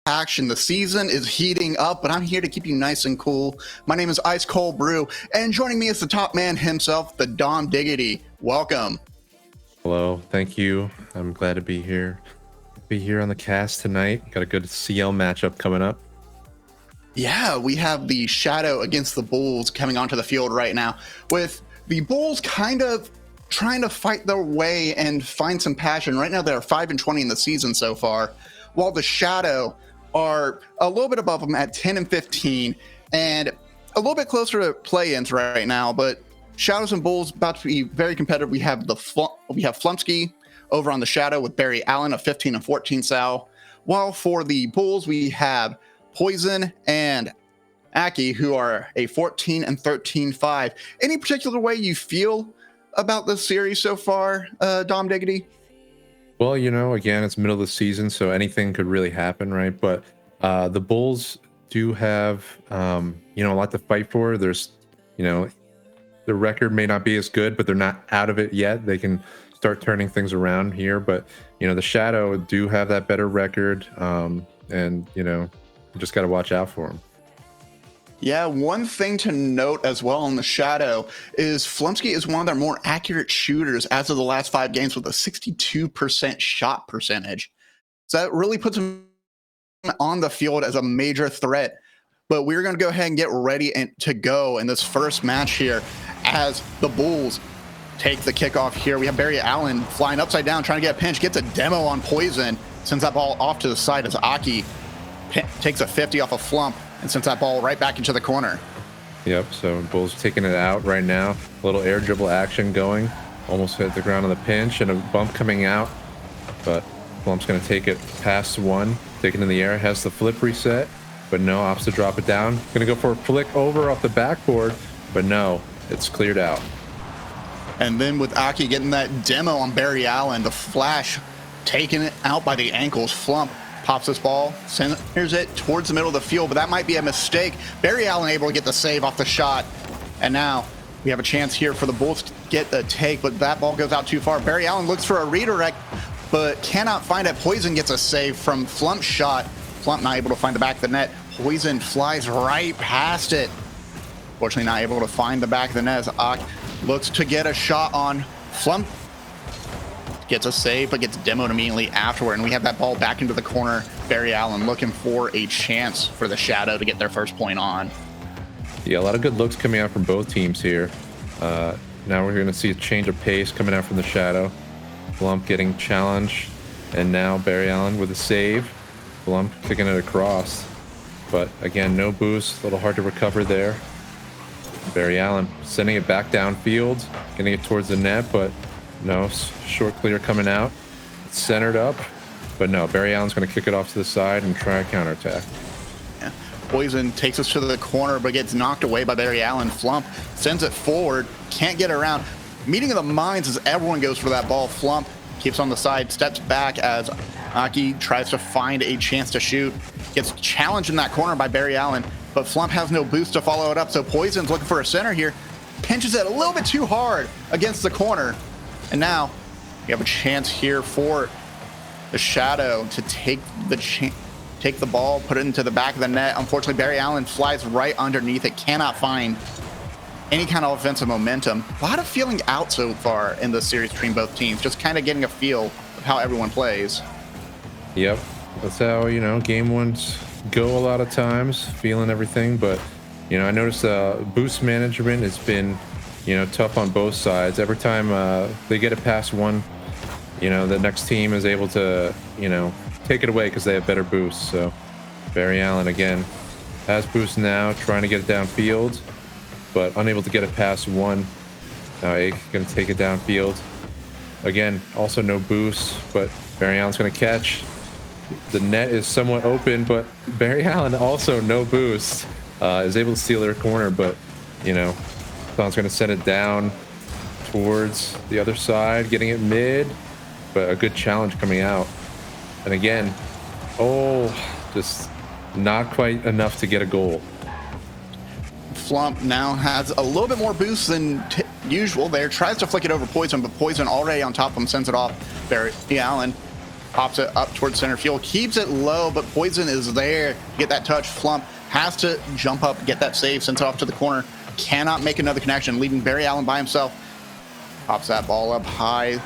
action. The season is heating up, but I'm here to keep you nice and cool. My name is Ice Cold Brew, and joining me is the top man himself, the Dom Diggity. Welcome. Hello, thank you. I'm glad to be here. Be here on the cast tonight. Got a good CL matchup coming up. Yeah, we have the Shadow against the Bulls coming onto the field right now, with the Bulls kind of trying to fight their way and find some passion. Right now, they're 5-20 in the season so far, while the Shadow are a little bit above them at 10-15 and a little bit closer to play-ins right now. But Shadows and Bulls about to be very competitive. We have Flumsky over on the Shadow with Barry Allen, a 15-14 Sal, while for the Bulls we have Poison and Aki, who are a 14-13-5. Any particular way you feel about this series so far, Dom Diggity? Well, again, it's middle of the season, so anything could really happen, right? But the Bulls do have, a lot to fight for. There's, the record may not be as good, but they're not out of it yet. They can start turning things around here. But, the Shadow do have that better record, and, you just got to watch out for them. Yeah, one thing to note as well on the Shadow is Flumsky is one of their more accurate shooters as of the last 5 games with a 62% shot percentage. So that really puts him on the field as a major threat. But we're going to go ahead and get ready to go in this first match here as the Bulls take the kickoff here. We have Barry Allen flying upside down, trying to get a pinch, gets a demo on Poison, sends that ball off to the side as Aki takes a 50 off a Flump and sends that ball right back into the corner. Yep, so Bulls taking it out right now. A little air dribble action going. Almost hit the ground on the pinch and a bump coming out. But Flump's going to take it past one. Taking it in the air, has the flip reset. But no, opts to drop it down. Going to go for a flick over off the backboard. But no, it's cleared out. And then with Aki getting that demo on Barry Allen, the flash taking it out by the ankles. Flump pops this ball, centers it towards the middle of the field, but that might be a mistake. Barry Allen able to get the save off the shot. And now we have a chance here for the Bulls to get a take, but that ball goes out too far. Barry Allen looks for a redirect, but cannot find it. Poison gets a save from Flump's shot. Flump not able to find the back of the net. Poison flies right past it. Fortunately not able to find the back of the net as Ak looks to get a shot on Flump. Gets a save, but gets demoed immediately afterward. And we have that ball back into the corner. Barry Allen looking for a chance for the Shadow to get their first point on. Yeah, a lot of good looks coming out from both teams here. Now we're going to see a change of pace coming out from the Shadow. Blump getting challenged. And now Barry Allen with a save. Blump kicking it across. But again, no boost. A little hard to recover there. Barry Allen sending it back downfield. Getting it towards the net, but no, short clear coming out. It's centered up, but no, Barry Allen's going to kick it off to the side and try a counterattack. Yeah. Poison takes us to the corner, but gets knocked away by Barry Allen. Flump sends it forward, can't get around. Meeting of the minds as everyone goes for that ball. Flump keeps on the side, steps back as Aki tries to find a chance to shoot. Gets challenged in that corner by Barry Allen, but Flump has no boost to follow it up, so Poison's looking for a center here. Pinches it a little bit too hard against the corner. And now we have a chance here for the Shadow to take the ball, put it into the back of the net. Unfortunately, Barry Allen flies right underneath it, cannot find any kind of offensive momentum. A lot of feeling out so far in this series between both teams, just kind of getting a feel of how everyone plays. Yep, that's how, game ones go a lot of times, feeling everything. But, I noticed boost management has been tough on both sides. Every time they get it past one, the next team is able to, take it away because they have better boosts. So Barry Allen, again, has boost now, trying to get it downfield, but unable to get it past one. Now Ake going to take it downfield. Again, also no boost, but Barry Allen's going to catch. The net is somewhat open, but Barry Allen also no boost. Is able to steal their corner, but, Thon's going to send it down towards the other side, getting it mid, but a good challenge coming out. And again, just not quite enough to get a goal. Flump now has a little bit more boost than usual there. Tries to flick it over Poison, but Poison already on top of him sends it off. Barry Allen pops it up towards center field, keeps it low, but Poison is there to get that touch. Flump has to jump up, get that save, sends it off to the corner, cannot make another connection, leaving Barry Allen by himself. Pops that ball up high.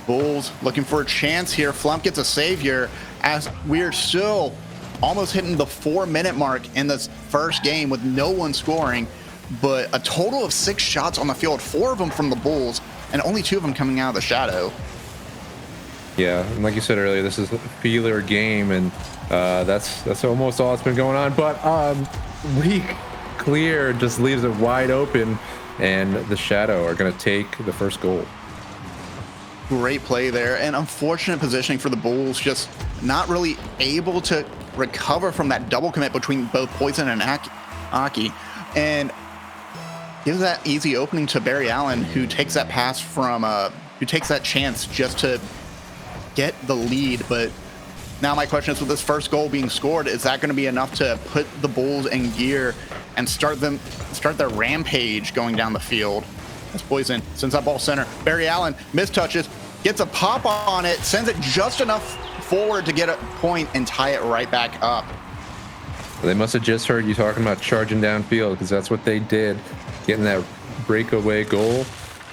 Bulls looking for a chance here. Flump gets a save here as we're still almost hitting the 4-minute mark in this first game with no one scoring, but a total of 6 shots on the field, 4 of them from the Bulls, and only 2 of them coming out of the shadow. Yeah, and like you said earlier, this is a feeler game, and that's almost all that's been going on. But weak clear just leaves it wide open, and the Shadow are going to take the first goal. Great play there, and unfortunate positioning for the Bulls, just not really able to recover from that double commit between both Poison and Aki, and gives that easy opening to Barry Allen, who takes that pass from who takes that chance just to get the lead. But now my question is, with this first goal being scored, is that going to be enough to put the Bulls in gear and start their rampage going down the field? As Poison sends that ball center, Barry Allen mistouches, gets a pop on it, sends it just enough forward to get a point and tie it right back up. They must have just heard you talking about charging downfield, because that's what they did, getting that breakaway goal,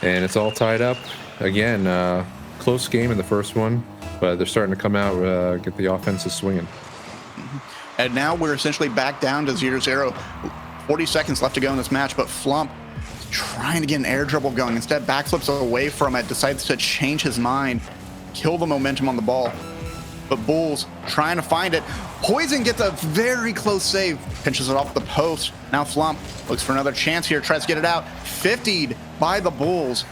and it's all tied up again. Close game in the first one, but they're starting to come out, get the offenses swinging. And now we're essentially back down to 0-0. 40 seconds left to go in this match, but Flump trying to get an air dribble going. Instead, backflips away from it, decides to change his mind, kill the momentum on the ball. But Bulls trying to find it. Poison gets a very close save, pinches it off the post. Now Flump looks for another chance here, tries to get it out. 50'd by the Bulls.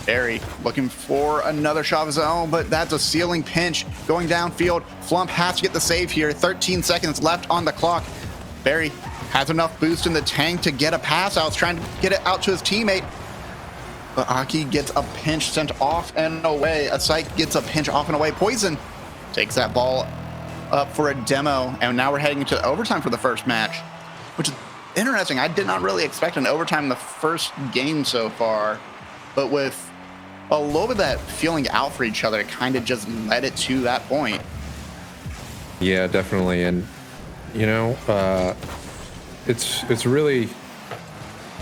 Barry looking for another shot of his own, but that's a ceiling pinch going downfield. Flump has to get the save here. 13 seconds left on the clock. Barry has enough boost in the tank to get a pass out, trying to get it out to his teammate. But Aki gets a pinch sent off and away. Asike gets a pinch off and away. Poison takes that ball up for a demo, and now we're heading to overtime for the first match, which is interesting. I did not really expect an overtime in the first game so far, but with a little bit of that feeling out for each other, it kind of just led it to that point. Yeah, definitely. And you know, it's really,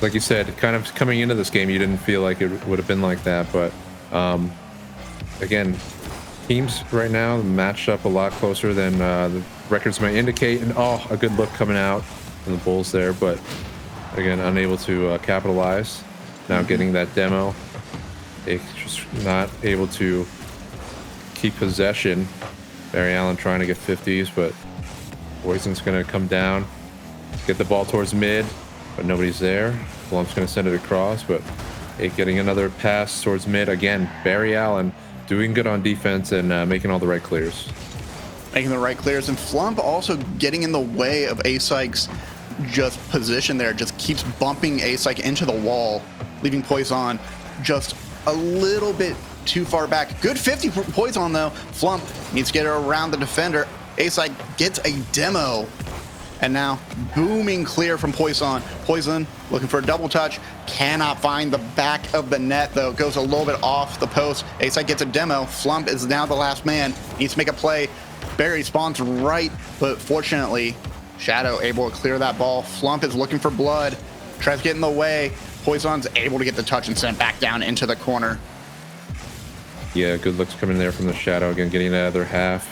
like you said, kind of coming into this game, you didn't feel like it would have been like that, but again, teams right now matched up a lot closer than the records might indicate. And a good look coming out from the Bulls there, but again, unable to capitalize. Now getting that demo, they're just not able to keep possession. Barry Allen trying to get 50s, but Poison's going to come down, get the ball towards mid, but nobody's there. Blump's going to send it across, but getting another pass towards mid. Again, Barry Allen doing good on defense and making all the right clears. Making the right clears, and Flump also getting in the way of Asike's just position there, just keeps bumping Asike into the wall, leaving Poison just a little bit too far back. Good 50 for Poison though. Flump needs to get around the defender. Asike gets a demo, and now booming clear from Poison. Poison looking for a double touch, cannot find the back of the net though. Goes a little bit off the post. Asike gets a demo. Flump is now the last man, needs to make a play. Barry spawns right, but fortunately Shadow able to clear that ball. Flump is looking for blood, tries to get in the way. Poison's able to get the touch and send it back down into the corner. Yeah, good looks coming there from the Shadow, again getting the other half.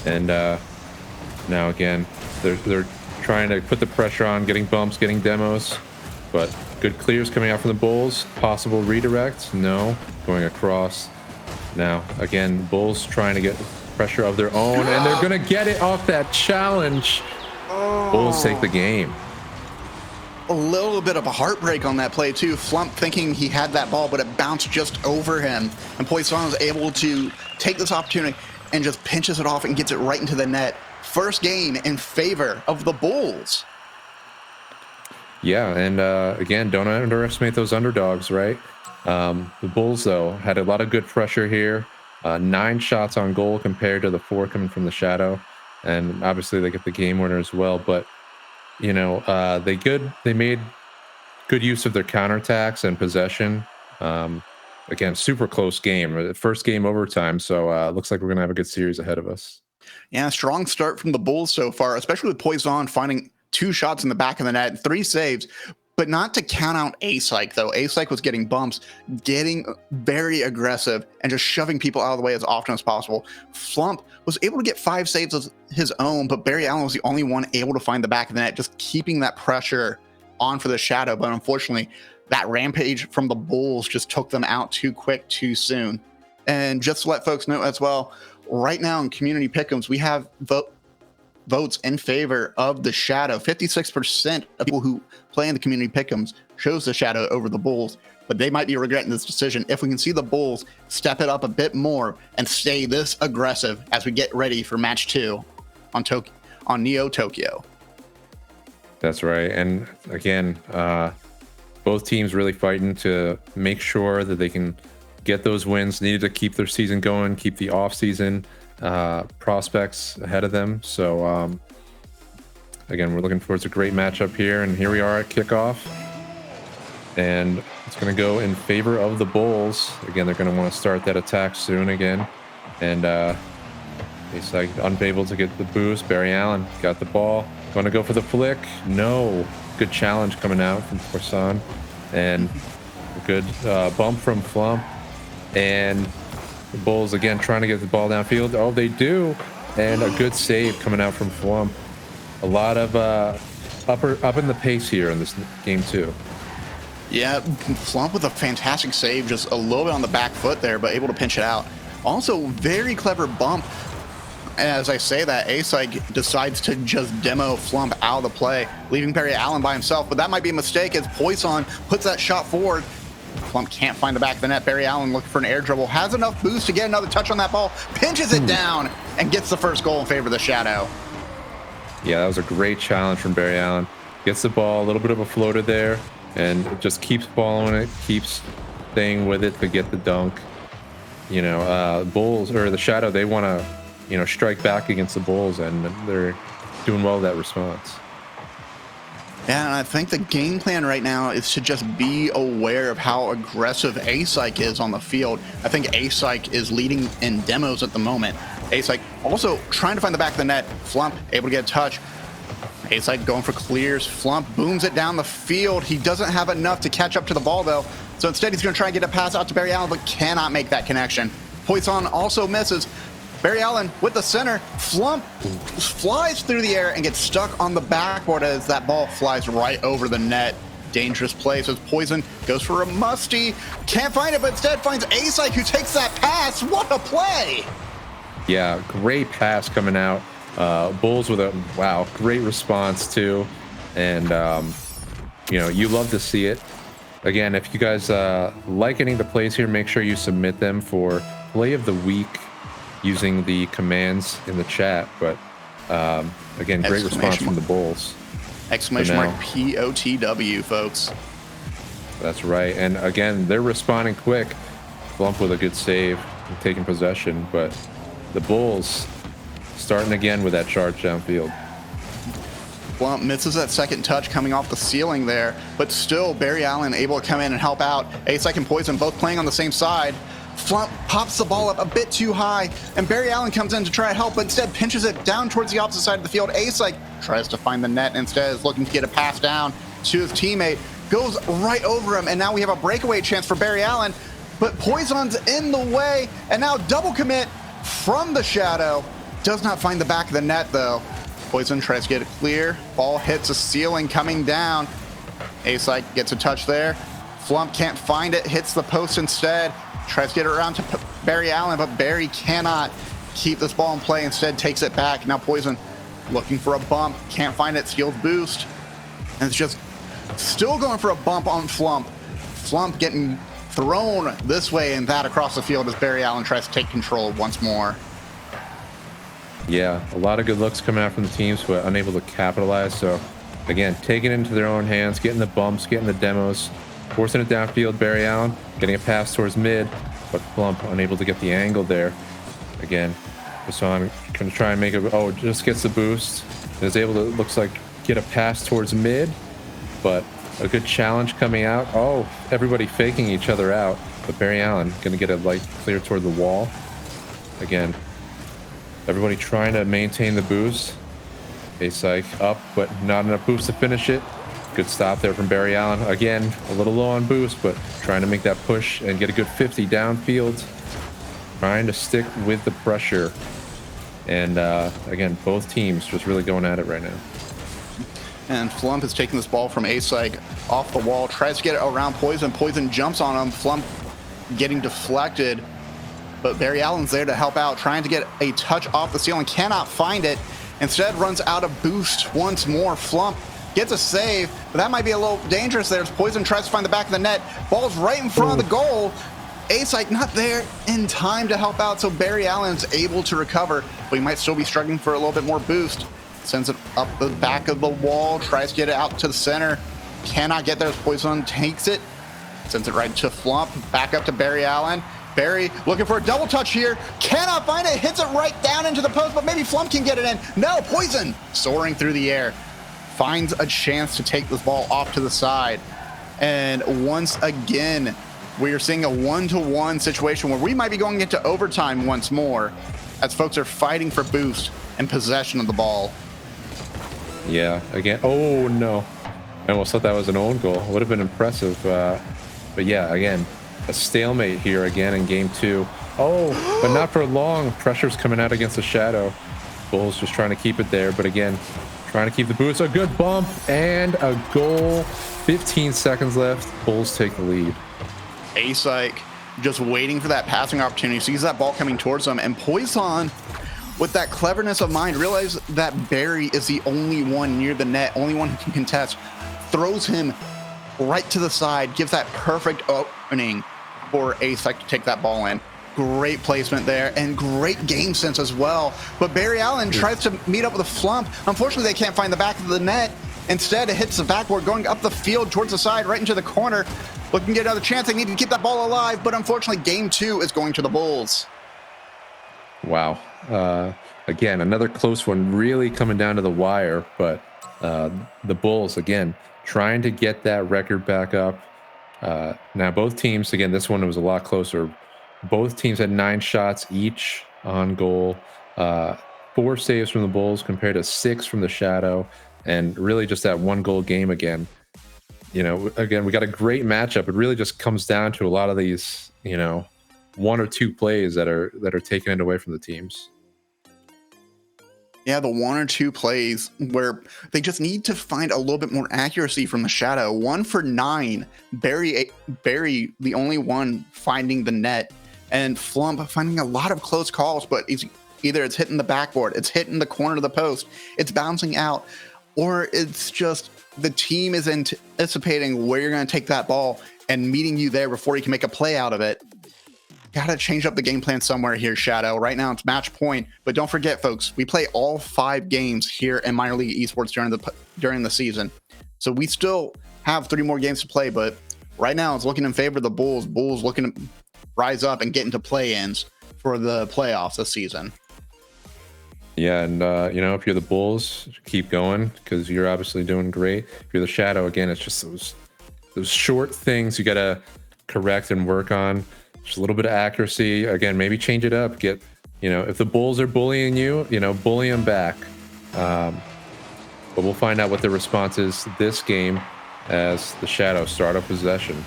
And now again, they're trying to put the pressure on, getting bumps, getting demos, but good clears coming out from the Bulls. Possible redirect, no, going across. Now again, Bulls trying to get pressure of their own, and they're gonna get it off that challenge. Bulls take the game. A little bit of a heartbreak on that play too. Flump thinking he had that ball, but it bounced just over him, and Poison was able to take this opportunity and just pinches it off and gets it right into the net. First game in favor of the Bulls. Yeah, and again, don't underestimate those underdogs, right? The Bulls, though, had a lot of good pressure here. 9 shots on goal compared to the 4 coming from the Shadow. And obviously they get the game winner as well. But, you know, they made good use of their counterattacks and possession. again, super close game. First game overtime, so looks like we're gonna have a good series ahead of us. Yeah, strong start from the Bulls so far, especially with Poison finding 2 shots in the back of the net, 3 saves. But not to count out A-Psych, though. A-Psych was getting bumps, getting very aggressive, and just shoving people out of the way as often as possible. Flump was able to get 5 saves of his own, but Barry Allen was the only one able to find the back of the net, just keeping that pressure on for the Shadow. But unfortunately, that rampage from the Bulls just took them out too quick, too soon. And just to let folks know as well, right now in Community Pick'ems, we have votes in favor of the Shadow. 56% of people who play in the Community Pick'ems chose the Shadow over the Bulls, but they might be regretting this decision if we can see the Bulls step it up a bit more and stay this aggressive as we get ready for match 2 on Neo Tokyo. That's right. And again, both teams really fighting to make sure that they can get those wins needed to keep their season going, keep the off-season prospects ahead of them. So again, we're looking forward to a great matchup here, and here we are at kickoff, and it's going to go in favor of the Bulls. Again, they're going to want to start that attack soon again, and he's like unable to get the boost. Barry Allen got the ball, going to go for the flick. No, good challenge coming out from Poison, and a good bump from Flump, and the Bulls again trying to get the ball downfield. Oh, they do, and a good save coming out from Flump. A lot of up in the pace here in this game too. Yeah, Flump with a fantastic save, just a little bit on the back foot there, but able to pinch it out. Also, very clever bump. As I say that, A-Psych decides to just demo Flump out of the play, leaving Barry Allen by himself, but that might be a mistake as Poison puts that shot forward. Flump can't find the back of the net. Barry Allen looking for an air dribble, has enough boost to get another touch on that ball, pinches it down, and gets the first goal in favor of the Shadow. Yeah, that was a great challenge from Barry Allen. Gets the ball, a little bit of a floater there, and just keeps following it, keeps staying with it to get the dunk. You know, Bulls, or the Shadow, they want to, you know, strike back against the Bulls, and they're doing well with that response. Yeah, and I think the game plan right now is to just be aware of how aggressive A-Psych is on the field. I think A-Psych is leading in demos at the moment. A-Psych also trying to find the back of the net. Flump able to get a touch. A-Psych going for clears. Flump booms it down the field. He doesn't have enough to catch up to the ball, though. So instead, he's going to try and get a pass out to Barry Allen, but cannot make that connection. Poison also misses. Barry Allen with the center. Flump flies through the air and gets stuck on the backboard as that ball flies right over the net. Dangerous play as Poison goes for a musty. Can't find it, but instead finds A-Psych, who takes that pass. What a play! Yeah, great pass coming out. Bulls with a, wow, great response too. And, you know, you love to see it. Again, if you guys like any of the plays here, make sure you submit them for Play of the Week using the commands in the chat. But again, great response from the Bulls. Exclamation mark POTW, folks. That's right. And again, they're responding quick. Flump with a good save and taking possession, but the Bulls starting again with that charge downfield. Flump misses that second touch coming off the ceiling there, but still Barry Allen able to come in and help out. A-Psych and Poison both playing on the same side. Flump pops the ball up a bit too high, and Barry Allen comes in to try to help, but instead pinches it down towards the opposite side of the field. A-Psych tries to find the net and instead is looking to get a pass down to his teammate. Goes right over him, and now we have a breakaway chance for Barry Allen, but Poison's in the way, and now double commit from the Shadow. Does not find the back of the net, though. Poison tries to get it clear. Ball hits a ceiling coming down. A-Psych gets a touch there. Flump can't find it, hits the post instead. Tries to get it around to Barry Allen, but Barry cannot keep this ball in play. Instead, takes it back. Now Poison looking for a bump. Can't find it. Steals boost. And it's just still going for a bump on Flump. Flump getting thrown this way and that across the field as Barry Allen tries to take control once more. Yeah, a lot of good looks coming out from the teams, but unable to capitalize. So, again, taking it into their own hands, getting the bumps, getting the demos, forcing it downfield. Barry Allen getting a pass towards mid, but Flump unable to get the angle there. Again, Hassan going to try and make it. Oh, just gets the boost. Is able to, looks like, get a pass towards mid, but a good challenge coming out. Oh, everybody faking each other out. But Barry Allen going to get a light clear toward the wall. Again, everybody trying to maintain the boost. A-Psych up, but not enough boost to finish it. Good stop there from Barry Allen. Again, a little low on boost, but trying to make that push and get a good 50 downfield. Trying to stick with the pressure. And again, both teams just really going at it right now. And Flump is taking this ball from A-Psych off the wall, tries to get it around Poison. Poison jumps on him. Flump getting deflected, but Barry Allen's there to help out, trying to get a touch off the ceiling, cannot find it. Instead runs out of boost once more. Flump gets a save, but that might be a little dangerous there as Poison tries to find the back of the net. Ball's right in front of the goal. A-Psych not there in time to help out, so Barry Allen's able to recover, but he might still be struggling for a little bit more boost. Sends it up the back of the wall, tries to get it out to the center. Cannot get there as Poison takes it. Sends it right to Flump, back up to Barry Allen. Barry looking for a double touch here. Cannot find it, hits it right down into the post, but maybe Flump can get it in. No, Poison soaring through the air. Finds a chance to take this ball off to the side. And once again, we are seeing a 1-to-1 situation where we might be going into overtime once more as folks are fighting for boost and possession of the ball. Yeah, again, oh no. I almost thought that was an own goal. Would have been impressive. But yeah, again, a stalemate here again in game 2. Oh, but not for long. Pressure's coming out against the Shadow. Bulls just trying to keep it there, but again, trying to keep the boost. A good bump and a goal. 15 seconds left. Bulls take the lead. A-Psych just waiting for that passing opportunity. Sees that ball coming towards him, and Poison, with that cleverness of mind, realize that Barry is the only one near the net, only one who can contest. Throws him right to the side, gives that perfect opening for A-Psych to take that ball in. Great placement there and great game sense as well. But Barry Allen tries to meet up with a Flump. Unfortunately, they can't find the back of the net. Instead, it hits the backboard, going up the field towards the side, right into the corner. Looking to get another chance. They need to keep that ball alive, but unfortunately, game 2 is going to the Bulls. Wow. Again, another close one, really coming down to the wire, but the Bulls, again, trying to get that record back up. Now, both teams, again, this one was a lot closer. Both teams had 9 shots each on goal. 4 saves from the Bulls compared to 6 from the Shadow, and really just that 1-goal game again. You know, again, we got a great matchup. It really just comes down to a lot of these, you know, 1 or 2 plays that are taking it away from the teams. Yeah, the 1 or 2 plays where they just need to find a little bit more accuracy from the Shadow. 1 for 9, Barry the only one finding the net, and Flump finding a lot of close calls, but either it's hitting the backboard, it's hitting the corner of the post, it's bouncing out, or it's just the team is anticipating where you're going to take that ball and meeting you there before you can make a play out of it. Got to change up the game plan somewhere here, Shadow. Right now it's match point, but don't forget, folks, we play all 5 games here in minor league esports during the season. So we still have 3 more games to play, but right now it's looking in favor of the Bulls. Bulls looking to rise up and get into play-ins for the playoffs this season. Yeah, and you know, if you're the Bulls, keep going because you're obviously doing great. If you're the Shadow, again, it's just those short things you got to correct and work on. Just a little bit of accuracy. Again, maybe change it up. Get, you know, if the Bulls are bullying you, you know, bully them back. But we'll find out what the response is this game as the Shadow start up possession.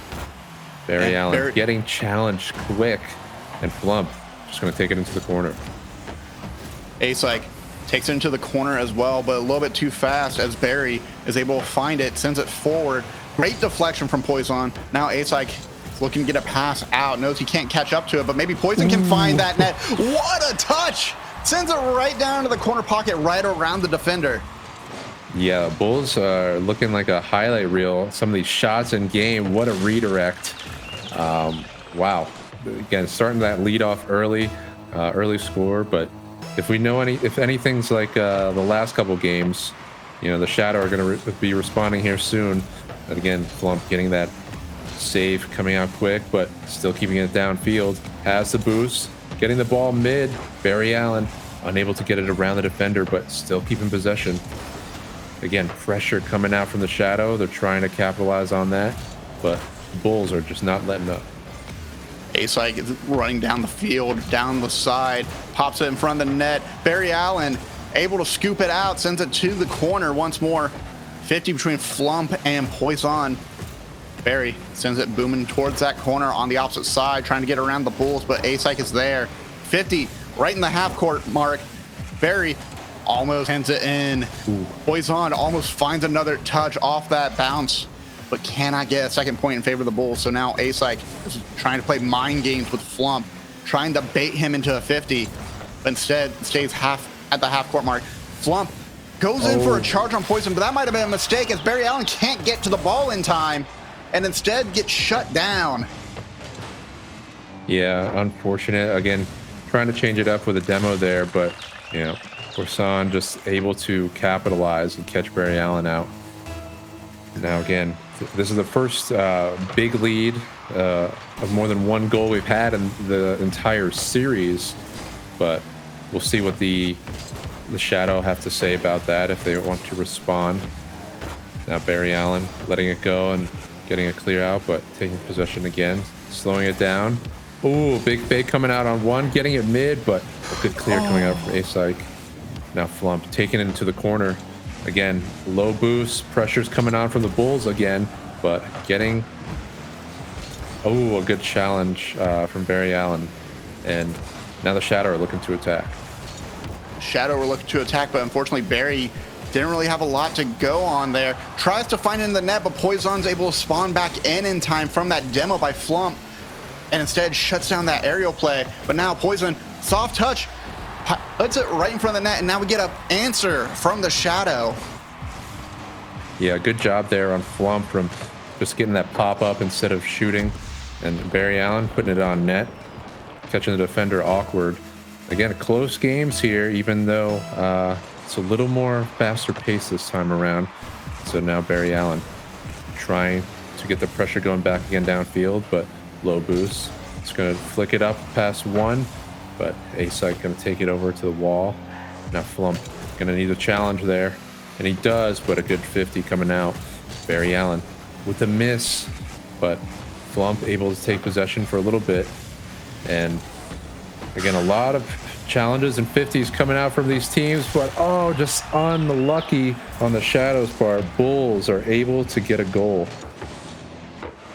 Barry Allen getting challenged quick, and Flump just going to take it into the corner. A-Psych takes it into the corner as well, but a little bit too fast as Barry is able to find it, sends it forward. Great deflection from Poison. Now A-Psych looking to get a pass out, knows he can't catch up to it, but maybe Poison can find that net. What a touch! Sends it right down to the corner pocket, right around the defender. Yeah, Bulls are looking like a highlight reel. Some of these shots in game, what a redirect. Wow. Again, starting that lead off early score, but if we know if anything's like the last couple games, you know, the Shadow are going to be responding here soon. And again, Flump getting that save coming out quick, but still keeping it downfield. Has the boost, getting the ball mid. Barry Allen unable to get it around the defender, but still keeping possession. Again, pressure coming out from the Shadow. They're trying to capitalize on that, but the Bulls are just not letting up. A-Psych is running down the field, down the side, pops it in front of the net. Barry Allen able to scoop it out, sends it to the corner once more. 50 between Flump and Poison. Barry sends it booming towards that corner on the opposite side, trying to get around the Bulls, but A-Psych is there. 50 right in the half-court mark. Barry almost hands it in. Poison almost finds another touch off that bounce, but cannot get a second point in favor of the Bulls. So now A-Psych is trying to play mind games with Flump, trying to bait him into a 50, but instead stays at the half-court mark. Flump goes in for a charge on Poison, but that might have been a mistake as Barry Allen can't get to the ball in time and instead gets shut down. Yeah, unfortunate. Again, trying to change it up with a demo there, but, you know, Poison just able to capitalize and catch Barry Allen out. Now, again, this is the first big lead of more than one goal we've had in the entire series, but we'll see what the Shadow have to say about that if they want to respond. Now Barry Allen letting it go and getting a clear out, but taking possession again, slowing it down. Ooh, big fake coming out on one, getting it mid, but a good clear coming out from A-Psych. Now Flump taking it into the corner. Again, low boost, pressure's coming on from the Bulls again, but getting, a good challenge from Barry Allen. And now the Shadow are looking to attack. Shadow were looking to attack, but unfortunately Barry didn't really have a lot to go on there. Tries to find it in the net, but Poison's able to spawn back in time from that demo by Flump, and instead shuts down that aerial play. But now Poison, soft touch, puts it right in front of the net, and now we get an answer from the Shadow. Yeah, good job there on Flump from just getting that pop up instead of shooting. And Barry Allen putting it on net, catching the defender awkward. Again, close games here, even though it's a little more faster pace this time around. So now Barry Allen trying to get the pressure going back again downfield, but low boost. It's going to flick it up past one, but A-Psych going to take it over to the wall. Now Flump going to need a challenge there, and he does, but a good 50 coming out. Barry Allen with a miss, but Flump able to take possession for a little bit. And again, a lot of challenges and 50s coming out from these teams, but just unlucky on the Shadows part. Bulls are able to get a goal.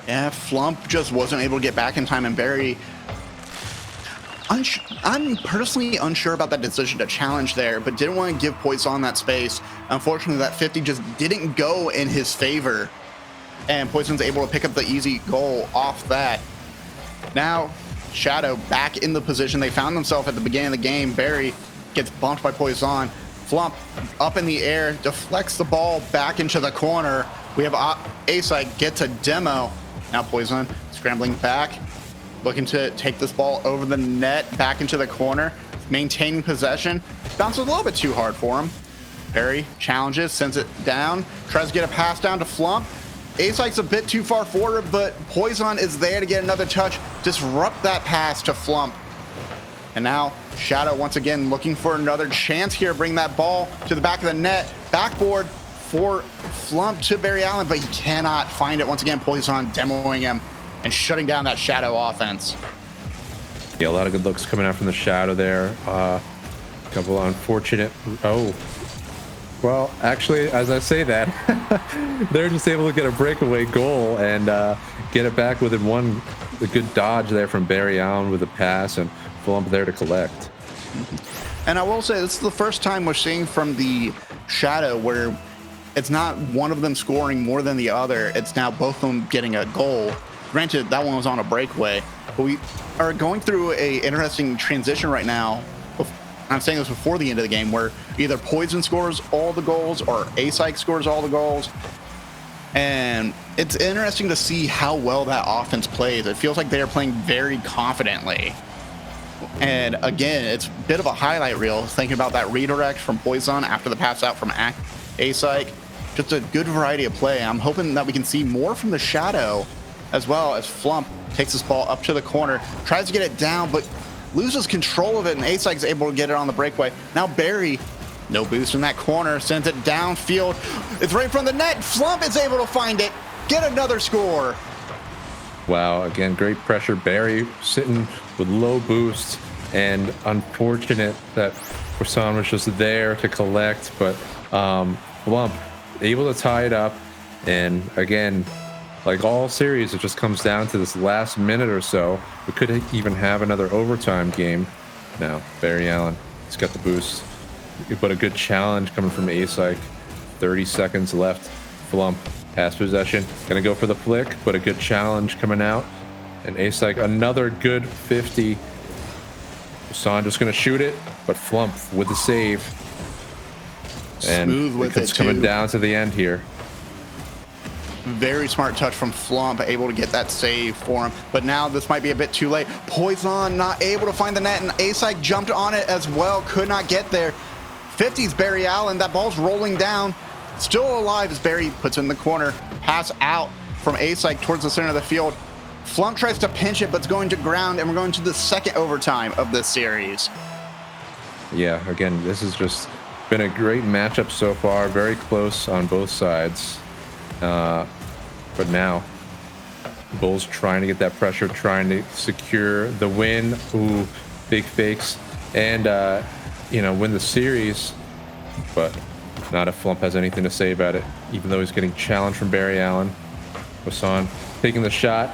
Yeah, Flump just wasn't able to get back in time, and Barry, I'm personally unsure about that decision to challenge there, but didn't want to give Poison that space. Unfortunately, that 50 just didn't go in his favor, and Poison's able to pick up the easy goal off that. Now, Shadow back in the position they found themselves at the beginning of the game. Barry gets bumped by Poison. Flump up in the air, deflects the ball back into the corner. We have A-Psych gets a demo. Now Poison scrambling back, looking to take this ball over the net, back into the corner, maintaining possession. Bounces a little bit too hard for him. Barry challenges, sends it down, tries to get a pass down to Flump. A-Psych's a bit too far forward, but Poison is there to get another touch, disrupt that pass to Flump. And now Shadow once again looking for another chance here, bring that ball to the back of the net, backboard for Flump to Barry Allen, but he cannot find it. Once again, Poison demoing him and shutting down that Shadow offense. Yeah, a lot of good looks coming out from the Shadow there. A couple of unfortunate, well, actually, as I say that, they're just able to get a breakaway goal and get it back within one. A good dodge there from Barry Allen with a pass, and Flump there to collect. And I will say, this is the first time we're seeing from the Shadow where it's not one of them scoring more than the other. It's now both of them getting a goal. Granted, that one was on a breakaway, but we are going through a interesting transition right now. I'm saying this before the end of the game, where either Poison scores all the goals or A-Psych scores all the goals. And it's interesting to see how well that offense plays. It feels like they are playing very confidently. And again, it's a bit of a highlight reel, thinking about that redirect from Poison after the pass out from A-Psych. Just a good variety of play. I'm hoping that we can see more from the Shadow, as well as Flump takes this ball up to the corner, tries to get it down, but loses control of it, and A-Psych is able to get it on the breakaway. Now Barry, no boost in that corner, sends it downfield. It's right in front of the net. Flump is able to find it, get another score. Wow, again, great pressure. Barry sitting with low boost, and unfortunate that Poisson was just there to collect, but Flump able to tie it up. And again, like all series, it just comes down to this last minute or so. We could even have another overtime game. Now, Barry Allen, he's got the boost, but a good challenge coming from A-Psych. 30 seconds left. Flump, pass possession, gonna go for the flick, but a good challenge coming out. And A-Psych, another good 50. Son just gonna shoot it, but Flump with the save. And Smooth with it's it coming too. down to the end here. Very smart touch from Flump, able to get that save for him. But now this might be a bit too late. Poison not able to find the net, and A-Psych jumped on it as well, could not get there. 50's Barry Allen, that ball's rolling down. Still alive as Barry puts in the corner. Pass out from A-Psych towards the center of the field. Flump tries to pinch it, but it's going to ground, and we're going to the second overtime of this series. Yeah, again, this has just been a great matchup so far. Very close on both sides. But now, Bulls trying to get that pressure, trying to secure the win. Ooh, big fakes. And, win the series. But not if Flump has anything to say about it, even though he's getting challenged from Barry Allen. Poisson taking the shot.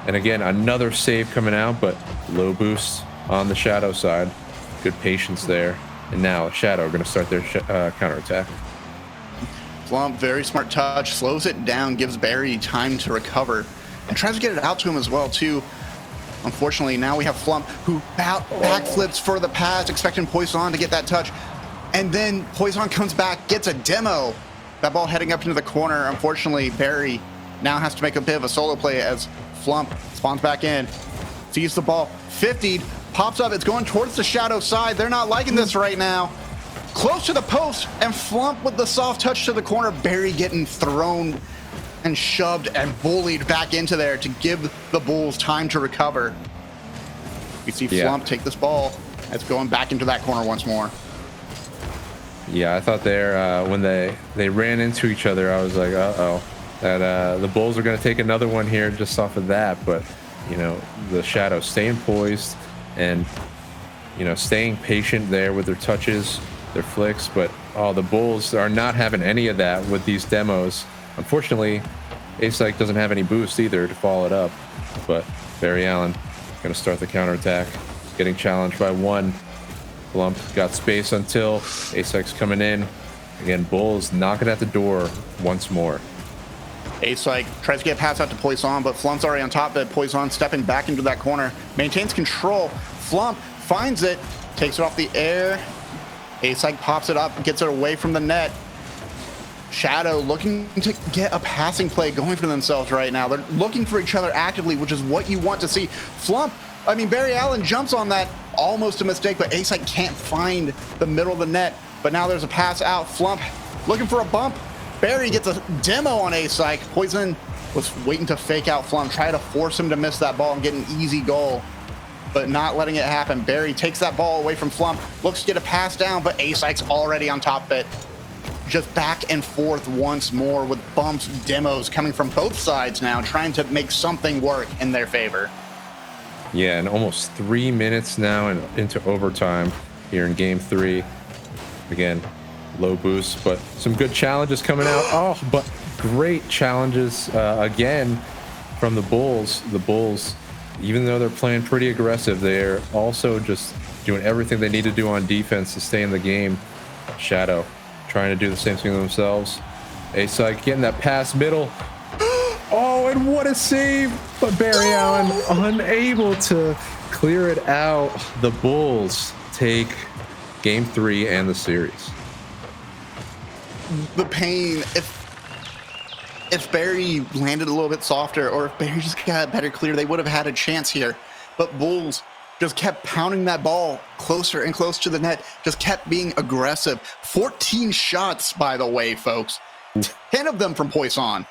And again, another save coming out, but low boost on the Shadow side. Good patience there. And now Shadow are going to start their counterattack. Flump, very smart touch, slows it down, gives Barry time to recover, and tries to get it out to him as well, too. Unfortunately, now we have Flump, who backflips for the pass, expecting Poisson to get that touch. And then Poisson comes back, gets a demo. That ball heading up into the corner. Unfortunately, Barry now has to make a bit of a solo play as Flump spawns back in, sees the ball, 50'd, pops up, it's going towards the Shadow side. They're not liking this right now. Close to the post, and Flump with the soft touch to the corner. Barry getting thrown and shoved and bullied back into there to give the Bulls time to recover. We see Flump take this ball. It's going back into that corner once more. Yeah, I thought there when they ran into each other, I was like, uh-oh, that the Bulls are going to take another one here just off of that. But, the Shadow staying poised and, staying patient there with their touches, their flicks. But, the Bulls are not having any of that with these demos. Unfortunately, A-Psych doesn't have any boost either to follow it up. But Barry Allen going to start the counterattack, getting challenged by one. Flump got space until A-Psych's coming in. Again, Bulls knocking at the door once more. A-Psych tries to get a pass out to Poisson, but Flump's already on top of it. Poisson stepping back into that corner, maintains control. Flump finds it, takes it off the air. A-Psych pops it up, gets it away from the net. Shadow looking to get a passing play going for themselves right now. They're looking for each other actively, which is what you want to see. Barry Allen jumps on that, almost a mistake, but A-Psych can't find the middle of the net. But now there's a pass out. Flump looking for a bump. Barry gets a demo on A-Psych. Poison was waiting to fake out Flump, try to force him to miss that ball and get an easy goal, but not letting it happen. Barry takes that ball away from Flump, looks to get a pass down, but A-Psych's already on top of it. Just back and forth once more with bumps, demos coming from both sides now, trying to make something work in their favor. Yeah, and almost 3 minutes now and into overtime here in game 3. Again, low boost, but some good challenges coming out. Oh, but great challenges again from the Bulls. The Bulls, even though they're playing pretty aggressive, they're also just doing everything they need to do on defense to stay in the game. Shadow trying to do the same thing themselves. A-Psych getting that pass middle. Oh, and what a save! But Barry Allen unable to clear it out. The Bulls take game 3 and the series. The pain, if Barry landed a little bit softer, or if Barry just got a better clear, they would have had a chance here. But Bulls just kept pounding that ball closer and closer to the net, just kept being aggressive. 14 shots, by the way, folks. 10 of them from Poisson.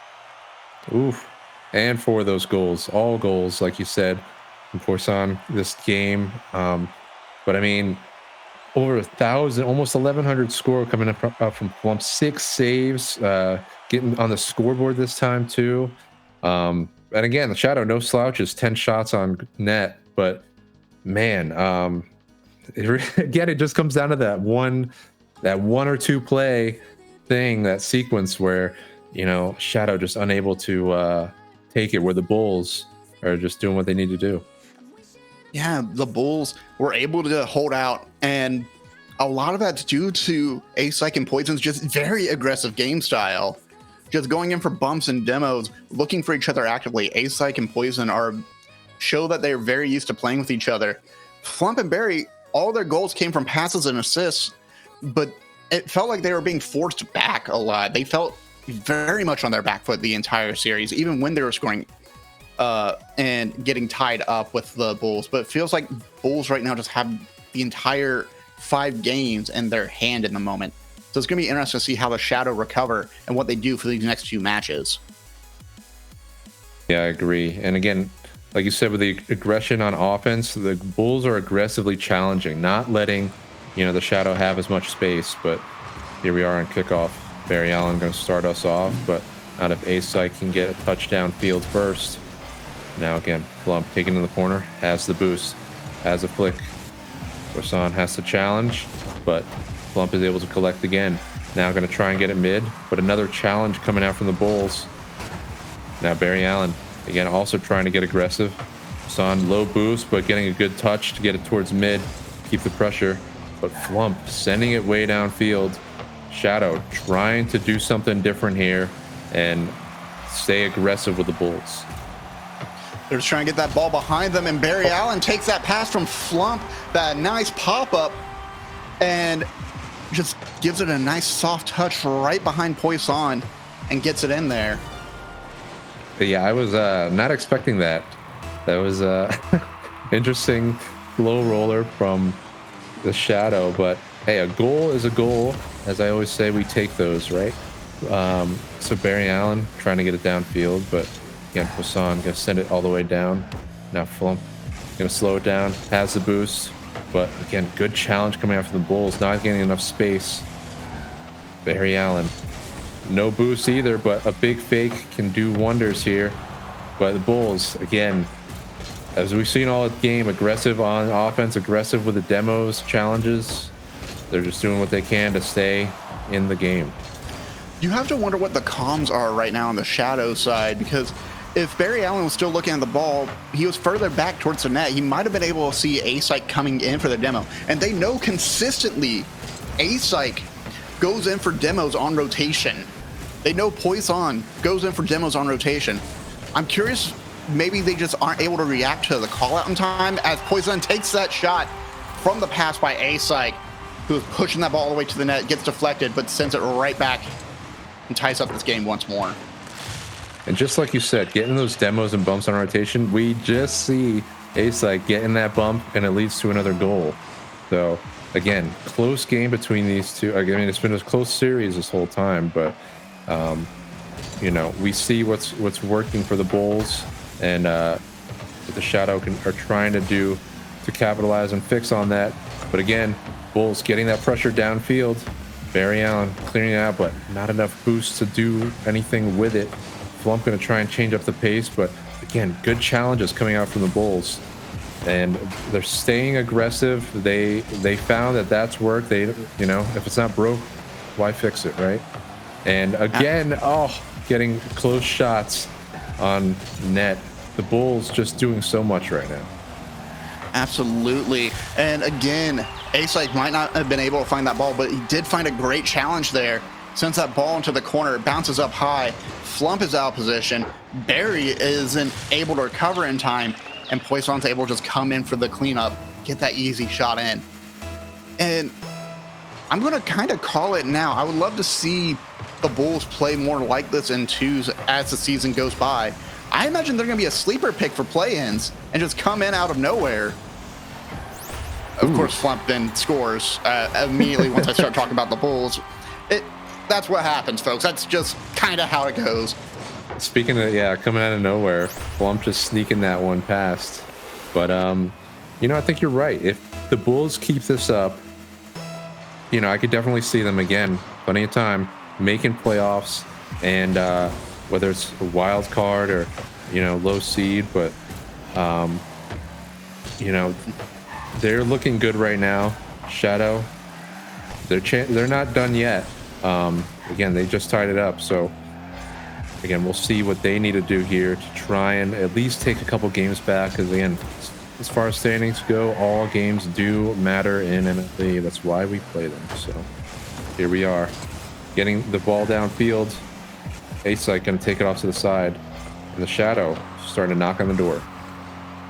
Oof. And for those goals, all goals, like you said, from Poisson this game. But I mean, over 1,000, almost 1,100 score coming up from Flump. 6 saves, getting on the scoreboard this time too. And again, the Shadow, no slouches, 10 shots on net. But man, again, it just comes down to that one or two play thing, that sequence where, you know, Shadow just unable to take it, where the Bulls are just doing what they need to do. Yeah, the Bulls were able to hold out, and a lot of that's due to A-Psych and Poison's just very aggressive game style. Just going in for bumps and demos, looking for each other actively. A-Psych and Poison show that they're very used to playing with each other. Flump and Barry, all their goals came from passes and assists, but it felt like they were being forced back a lot. They felt very much on their back foot the entire series, even when they were scoring and getting tied up with the Bulls. But it feels like Bulls right now just have the entire 5 games in their hand in the moment. So it's going to be interesting to see how the Shadow recover and what they do for these next 2 matches. Yeah, I agree. And again, like you said, with the aggression on offense, the Bulls are aggressively challenging, not letting, you know, the Shadow have as much space. But here we are on kickoff. Barry Allen going to start us off, but not if A-Psych can get a touchdown field first. Now again, Flump taking in the corner, has the boost, has a flick. Poisson has to challenge, but Flump is able to collect again. Now going to try and get it mid, but another challenge coming out from the Bulls. Now Barry Allen, again, also trying to get aggressive. Poisson, low boost, but getting a good touch to get it towards mid, keep the pressure. But Flump sending it way downfield. Shadow trying to do something different here and stay aggressive with the Bulls. They're just trying to get that ball behind them, and Barry Allen takes that pass from Flump, that nice pop-up, and just gives it a nice soft touch right behind Poisson and gets it in there. Yeah, I was not expecting that. That was interesting low roller from the Shadow, but hey, a goal is a goal. As I always say, we take those, right? So Barry Allen trying to get it downfield, but again, Poisson gonna send it all the way down. Now Flump gonna slow it down, has the boost, but again, good challenge coming out from the Bulls, not getting enough space. Barry Allen, no boost either, but a big fake can do wonders here. But the Bulls, again, as we've seen all game, aggressive on offense, aggressive with the demos, challenges. They're just doing what they can to stay in the game. You have to wonder what the comms are right now on the Shadow side, because if Barry Allen was still looking at the ball, he was further back towards the net. He might have been able to see A-Psych coming in for the demo. And they know consistently A-Psych goes in for demos on rotation. They know Poisson goes in for demos on rotation. I'm curious, maybe they just aren't able to react to the call out in time as Poisson takes that shot from the pass by A-Psych, who is pushing that ball all the way to the net, gets deflected, but sends it right back and ties up this game once more. And just like you said, getting those demos and bumps on rotation, we just see A-Psych getting that bump, and it leads to another goal. So, again, close game between these two. I mean, it's been a close series this whole time, but, you know, we see what's working for the Bulls, and what the Shadow are trying to do to capitalize and fix on that. But again, Bulls getting that pressure downfield. Barry Allen clearing it out, but not enough boost to do anything with it. Flump going to try and change up the pace, but again, good challenges coming out from the Bulls, and they're staying aggressive. They found that that's worked. They, you know, if it's not broke, why fix it, right? And again, getting close shots on net. The Bulls just doing so much right now. Absolutely. And again, A-Psych might not have been able to find that ball, but he did find a great challenge there. Sends that ball into the corner, it bounces up high. Flump is out of position. Barry isn't able to recover in time, and Poisson's able to just come in for the cleanup, get that easy shot in. And I'm going to kind of call it now. I would love to see the Bulls play more like this in twos as the season goes by. I imagine they're going to be a sleeper pick for play-ins and just come in out of nowhere. Of course, Flump then scores immediately once I start talking about the Bulls. That's what happens, folks. That's just kind of how it goes. Speaking of, coming out of nowhere, Flump just sneaking that one past. But, you know, I think you're right. If the Bulls keep this up, you know, I could definitely see them again, plenty of time, making playoffs, and whether it's a wild card or low seed, but they're looking good right now. Shadow, they're not done yet. Again, they just tied it up, so again, we'll see what they need to do here to try and at least take a couple games back, because again, as far as standings go, all games do matter in MLE. That's why we play them. So here we are, getting the ball downfield. Ace-like gonna take it off to the side, and the Shadow starting to knock on the door.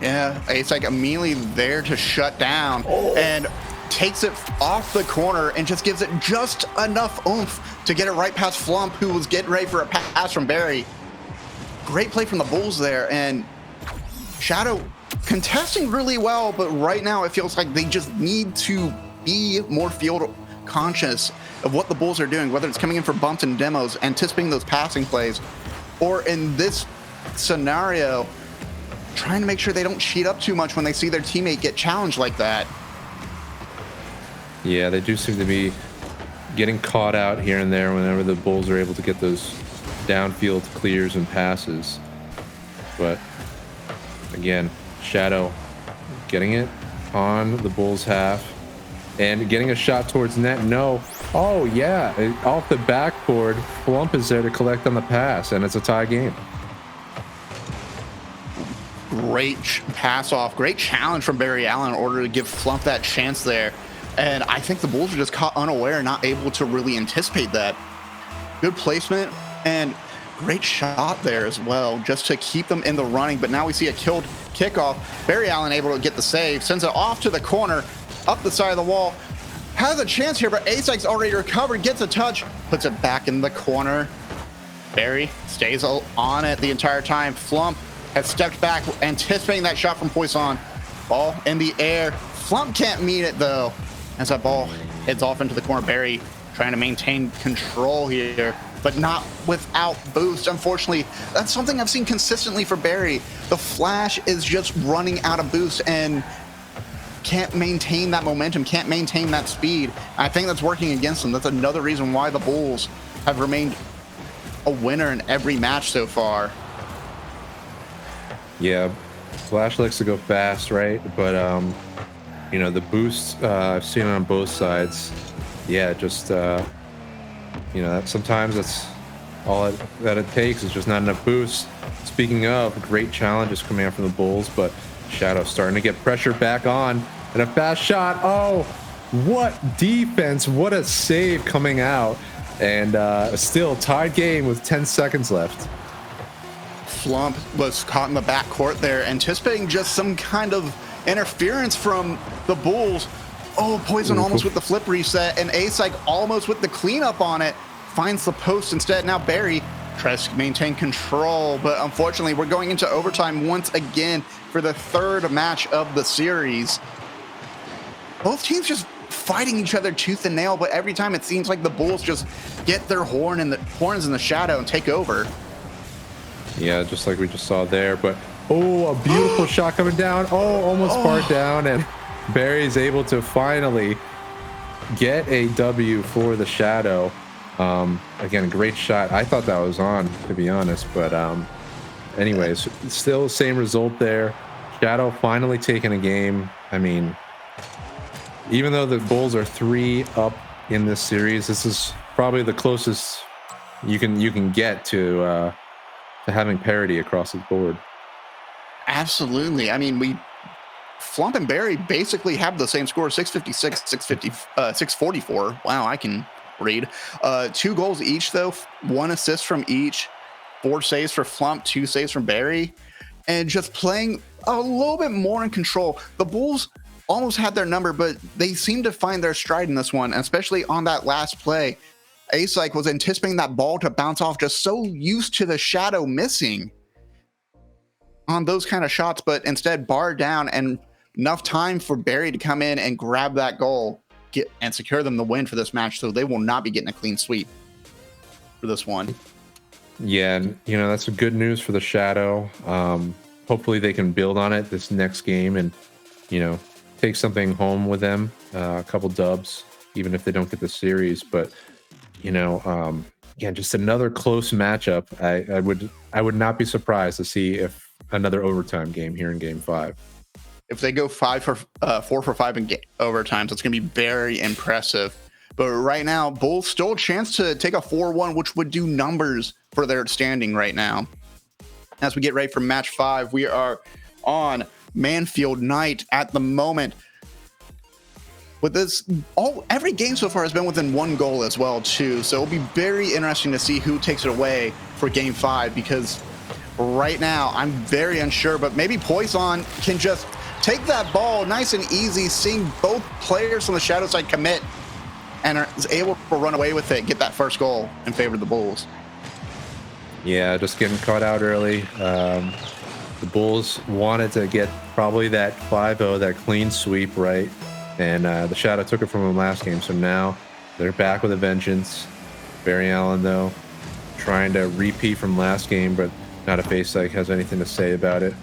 Yeah, Ace-like immediately there to shut down and takes it off the corner and just gives it just enough oomph to get it right past Flump, who was getting ready for a pass from Barry. Great play from the Bulls there, and Shadow contesting really well, but right now it feels like they just need to be more field conscious of what the Bulls are doing, whether it's coming in for bumps and demos, anticipating those passing plays, or in this scenario, trying to make sure they don't cheat up too much when they see their teammate get challenged like that. Yeah, they do seem to be getting caught out here and there whenever the Bulls are able to get those downfield clears and passes. But again, Shadow getting it on the Bulls half and getting a shot towards net. No. Oh, yeah. Off the backboard, Flump is there to collect on the pass, and it's a tie game. Great pass off. Great challenge from Barry Allen in order to give Flump that chance there. And I think the Bulls are just caught unaware, not able to really anticipate that. Good placement and great shot there as well, just to keep them in the running. But now we see a killed kickoff. Barry Allen able to get the save, sends it off to the corner, up the side of the wall. Has a chance here, but Ace-like's already recovered, gets a touch, puts it back in the corner. Barry stays on it the entire time. Flump has stepped back, anticipating that shot from Poisson. Ball in the air. Flump can't meet it though, as that ball heads off into the corner. Barry trying to maintain control here, but not without boost. Unfortunately, that's something I've seen consistently for Barry. The Flash is just running out of boost and can't maintain that momentum, can't maintain that speed. I think that's working against them. That's another reason why the Bulls have remained a winner in every match so far. Yeah, Flash likes to go fast, right? But the boost I've seen it on both sides. Yeah, just sometimes that's all that it takes is just not enough boost. Speaking of, great challenges coming out from the Bulls, but Shadow starting to get pressure back on, and a fast shot. Oh, what defense! What a save coming out, and still tied game with 10 seconds left. Flump was caught in the backcourt there, anticipating just some kind of interference from the Bulls. Oh, Poison almost with the flip reset, and Ace-like almost with the cleanup on it. Finds the post instead. Now Barry tries to maintain control, but unfortunately we're going into overtime once again for the third match of the series. Both teams just fighting each other tooth and nail, but every time it seems like the Bulls just get their horns in the shadow and take over. Yeah, just like we just saw there, but oh, a beautiful shot coming down. Oh, almost barred down, and Barry's able to finally get a W for the Shadow. Again, a great shot. I thought that was on, to be honest, but anyways, still same result there. Shadow finally taking a game. I mean, even though the Bulls are 3 up in this series, this is probably the closest you can get to having parity across the board. Absolutely. I mean, Flump and Barry basically have the same score, 656, 644. Wow, I can read. 2 goals each, though. 1 assist from each. 4 saves for Flump, 2 saves from Barry. And just playing a little bit more in control. The Bulls almost had their number, but they seemed to find their stride in this one, especially on that last play. Ace-like was anticipating that ball to bounce off, just so used to the Shadow missing on those kind of shots, but instead barred down, and enough time for Barry to come in and grab that goal and secure them the win for this match, so they will not be getting a clean sweep for this one. Yeah, and that's some good news for the Shadow. Hopefully they can build on it this next game and take something home with them, a couple dubs, even if they don't get the series. But again, just another close matchup. I would not be surprised to see if another overtime game here in Game 5. If they go 4 for 5 in overtimes, it's going to be very impressive. But right now, Bulls still a chance to take a 4-1, which would do numbers for their standing right now. As we get ready for match 5, we are on Manfield night at the moment. With this, every game so far has been within 1 goal as well, too. So it'll be very interesting to see who takes it away for Game 5, because right now I'm very unsure, but maybe Poison can just take that ball nice and easy, seeing both players on the shadow side commit, and is able to run away with it, get that first goal in favor of the Bulls. Yeah, just getting caught out early. The Bulls wanted to get probably that 5-0, that clean sweep, right? And the Shadow took it from them last game, so now they're back with a vengeance. Barry Allen, though, trying to repeat from last game, but not a face like has anything to say about it.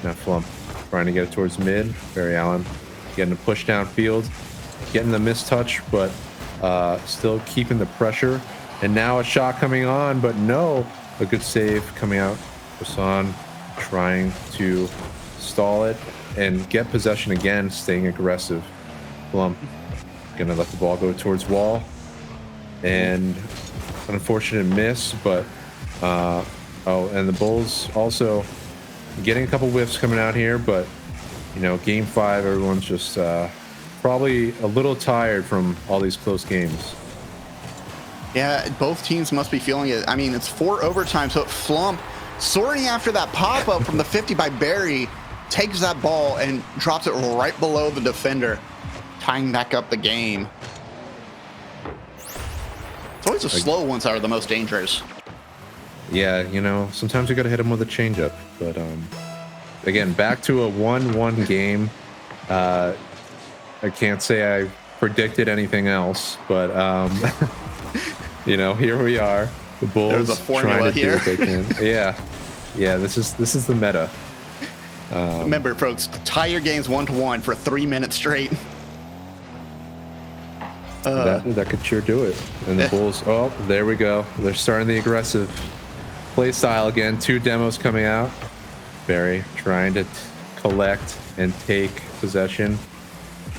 Now Flump trying to get it towards mid. Barry Allen getting a push downfield, getting the mistouch, but still keeping the pressure. And now a shot coming on, but no, a good save coming out. Hassan trying to stall it and get possession again, staying aggressive. Flump gonna let the ball go towards wall, and an unfortunate miss, but and the Bulls also getting a couple whiffs coming out here, but you know, Game 5, everyone's just probably a little tired from all these close games. Yeah, both teams must be feeling it. I mean, it's 4 overtime, so Flump, sorting after that pop-up from the 50 by Barry, takes that ball and drops it right below the defender, tying back up the game. It's always the slow ones that are the most dangerous. Yeah, you know, sometimes you got to hit them with a changeup. But again, back to a 1-1 game. I can't say I predicted anything else, but you know, here we are. The Bulls trying to do what they can. Yeah. This is the meta. Remember, folks, tie your games 1-1 for 3 minutes straight. That could sure do it. And the Bulls, oh, there we go. They're starting the aggressive play style again. 2 demos coming out. Barry trying to collect and take possession.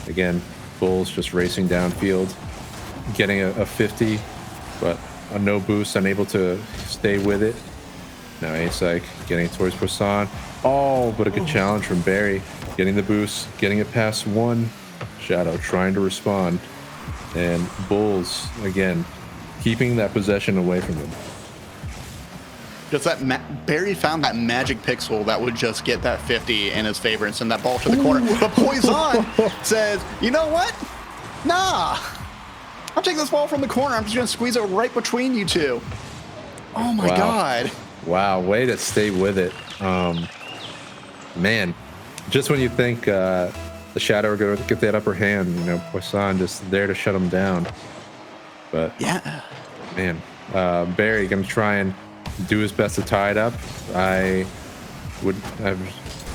Again, Bulls just racing downfield, getting a 50, but a no boost, unable to stay with it. Now Asike getting towards Poisson. Oh, but a good challenge from Barry. Getting the boost, getting it past 1. Shadow trying to respond. And Bulls, again, keeping that possession away from them. Just that Barry found that magic pixel that would just get that 50 in his favor and send that ball to the corner. But Poison says, you know what? Nah. I'm taking this ball from the corner. I'm just going to squeeze it right between you two. Oh, my God. Wow, way to stay with it. Man, just when you think the Shadow are going to get that upper hand, you know, Poisson just there to shut him down. But, yeah, man, Barry going to try and do his best to tie it up.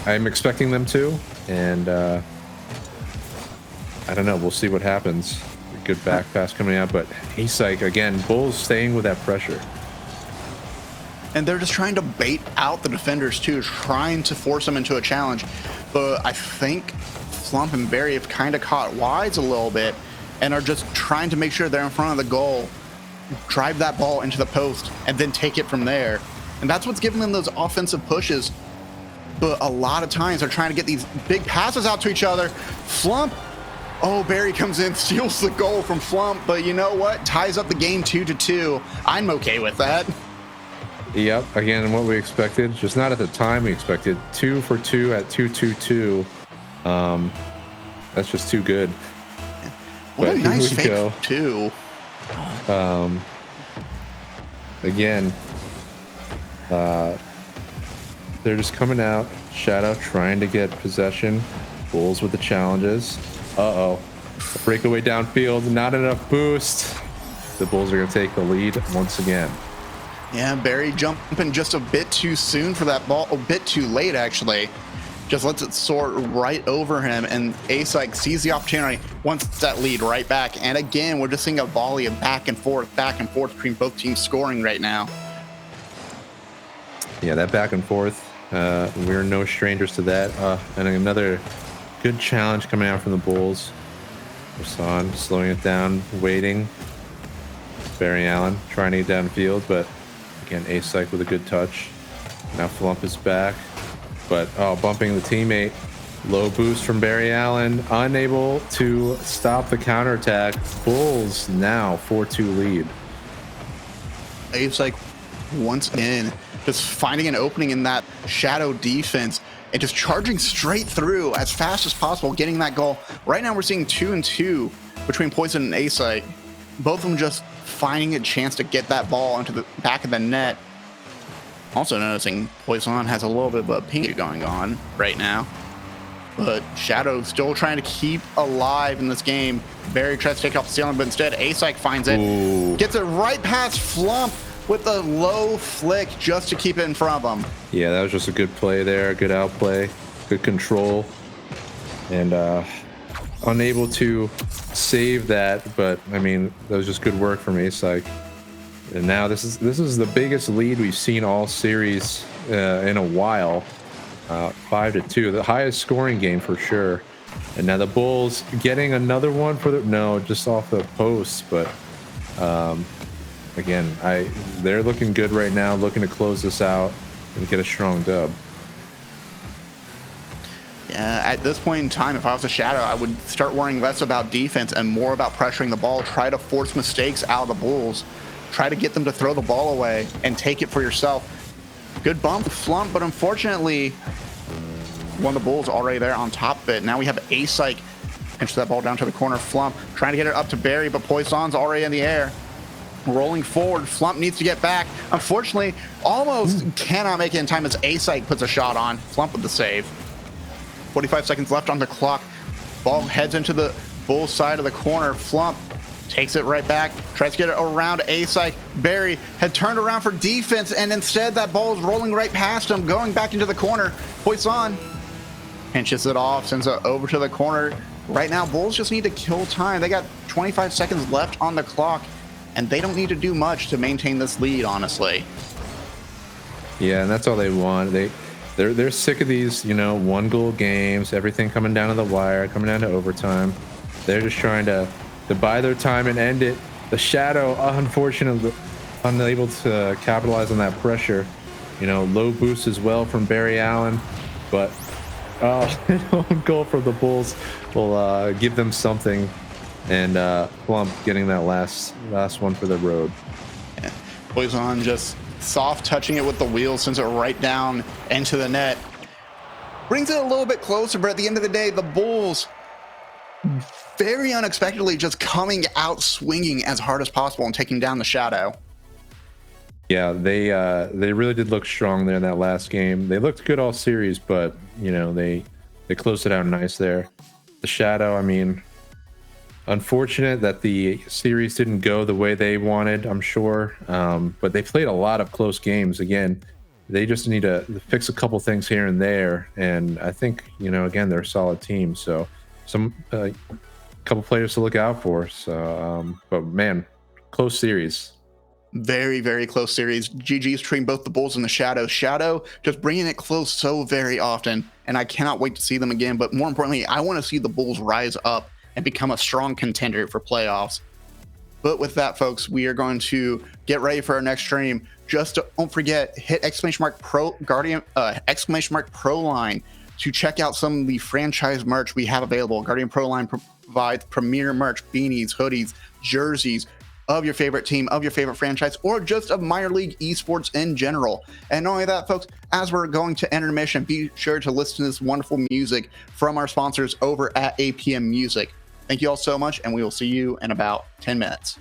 I'm expecting them to, and I don't know. We'll see what happens. Good back pass coming out, but Asike again. Bulls staying with that pressure, and they're just trying to bait out the defenders too, trying to force them into a challenge. But I think Flump and Barry have kind of caught wise a little bit, and are just trying to make sure they're in front of the goal, drive that ball into the post, and then take it from there. And that's what's giving them those offensive pushes. But a lot of times they're trying to get these big passes out to each other. Flump, oh, Barry comes in, steals the goal from Flump, but you know what? Ties up the game 2-2. I'm okay with that. Yep, again, what we expected, just not at the time we expected. 2 for 2 at 2-2-2. That's just too good. What a nice fake, too. Again, they're just coming out. Shadow trying to get possession. Bulls with the challenges. Breakaway downfield, not enough boost. The Bulls are going to take the lead once again. Yeah, Barry jumping just a bit too soon for that ball, a bit too late actually. just lets it soar right over him, and A-Psych sees the opportunity, wants that lead right back. And again, we're just seeing a volley of back and forth between both teams scoring right now. Yeah, that back and forth, we're no strangers to that. And another good challenge coming out from the Bulls. Rasan slowing it down, waiting. Barry Allen trying to get downfield, but again, A-Psych with a good touch. Now Flump is back, but bumping the teammate. Low boost from Barry Allen, unable to stop the counterattack. Bulls now 4-2 lead. A-Psych once again just finding an opening in that shadow defense and just charging straight through as fast as possible, getting that goal. Right now we're seeing 2-2 between Poison and A-Psych. Both of them just finding a chance to get that ball into the back of the net. Also noticing Poison has a little bit of a ping going on right now. But Shadow still trying to keep alive in this game. Barry tries to take off the ceiling, but instead A-Psych finds it. Ooh. Gets it right past Flump with a low flick just to keep it in front of him. Yeah, that was just a good play there, good outplay, good control, and unable to save that. But I mean, that was just good work from A-Psych. And now this is the biggest lead we've seen all series in a while. 5-2, the highest scoring game for sure. And now the Bulls getting another one for just off the post, but again, they're looking good right now, looking to close this out and get a strong dub. Yeah, at this point in time, if I was a Shadow, I would start worrying less about defense and more about pressuring the ball, try to force mistakes out of the Bulls, try to get them to throw the ball away and take it for yourself. Good bump, Flump, but unfortunately, one of the Bulls already there on top of it. Now we have A-Psych pinch that ball down to the corner. Flump trying to get it up to Barry, but Poison's already in the air. Rolling forward, Flump needs to get back. Unfortunately, almost cannot make it in time as A-Psych puts a shot on. Flump with the save. 45 seconds left on the clock. Ball heads into the Bulls side of the corner. Flump takes it right back, tries to get it around A-Psych. Barry had turned around for defense, and instead that ball is rolling right past him, going back into the corner. Poison pinches it off, sends it over to the corner. Right now, Bulls just need to kill time. They got 25 seconds left on the clock, and they don't need to do much to maintain this lead, honestly. Yeah, and that's all they want. They're sick of these, one-goal games, everything coming down to the wire, coming down to overtime. They're just trying to buy their time and end it. The Shadow, unfortunately, unable to capitalize on that pressure. Low boost as well from Barry Allen, but an own goal from the Bulls will give them something. And Plump getting that last one for the road. Yeah. Poison just soft touching it with the wheels, sends it right down into the net. Brings it a little bit closer, but at the end of the day, the Bulls very unexpectedly just coming out swinging as hard as possible and taking down the Shadow. Yeah, they really did look strong there in that last game. They looked good all series, but they closed it out nice there. The Shadow, I mean, unfortunate that the series didn't go the way they wanted, I'm sure, but they played a lot of close games. Again, they just need to fix a couple things here and there, and I think again, they're a solid team, so some couple players to look out for. So but man, close series. Very, very close series. GG's between both the Bulls and the Shadow. Shadow just bringing it close so very often, and I cannot wait to see them again. But more importantly, I want to see the Bulls rise up and become a strong contender for playoffs. But with that, folks, we are going to get ready for our next stream. Just don't forget, hit !Pro Guardian !Pro line to check out some of the franchise merch we have available. Guardian Pro line provides premier merch, beanies, hoodies, jerseys of your favorite team, of your favorite franchise, or just of minor league esports in general. And not only that, folks, as we're going to intermission, be sure to listen to this wonderful music from our sponsors over at APM Music. Thank you all so much, and we will see you in about 10 minutes.